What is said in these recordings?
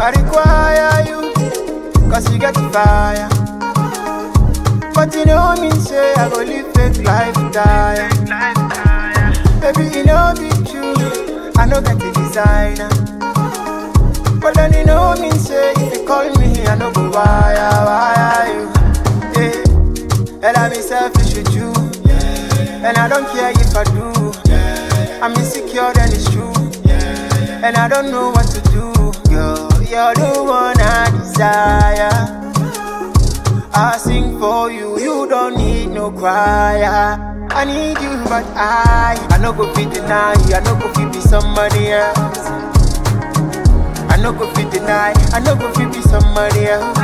I require you, cause you get the fire. But you know me, say I go live fake life, die. Baby, you know be true, I know get the designer. But then you know me, say if you call me, I know go why you. Yeah, and I be selfish with you, and I don't care if I do. I'm insecure, then it's true, and I don't know what to do. Girl, you're the one I desire. I sing for you, you don't need no crier. I need you, but I no go fit deny you, I no go fit be somebody else. I no go fit deny, I no go fit be somebody else.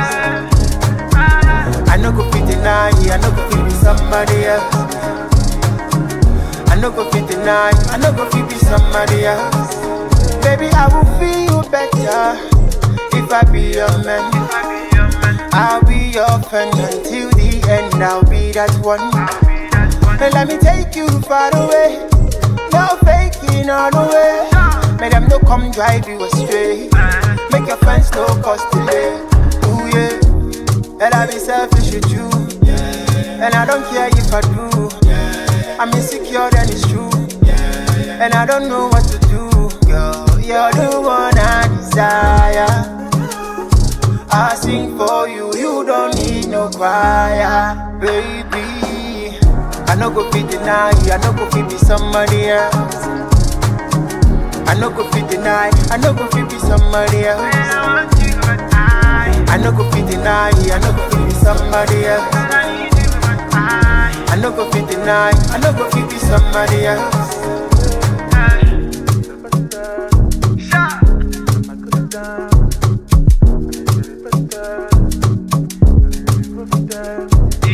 I no go fit deny you, I no go fit be somebody else. I no go fit deny, I no go fit be somebody else. Baby, I will feel better if I be your man. I'll be your friend until the end, I'll be that one. And let me take you far away, no faking all the way. Make them no come drive you astray, make your friends no cause delay. Ooh yeah, and I be selfish with you, and I don't care if I do. I'm insecure, then it's true, and I don't know what to do. Girl, you're the one I desire. I sing for you, you don't need no crier, baby. I no go fit deny you, I no go fit be somebody else. I no go fit deny, I no go fit be somebody else. I no go fit deny you, I no go fit be somebody else. I no go fit deny, I no go fit be somebody else.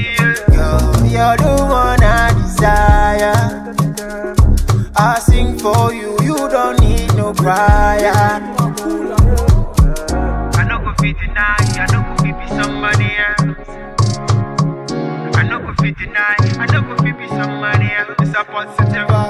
You're the one I desire. I sing for you, you don't need no crier. I no go fit deny, I no go fit be somebody else. I no go fit deny, I no go fit be somebody else. It's a positive.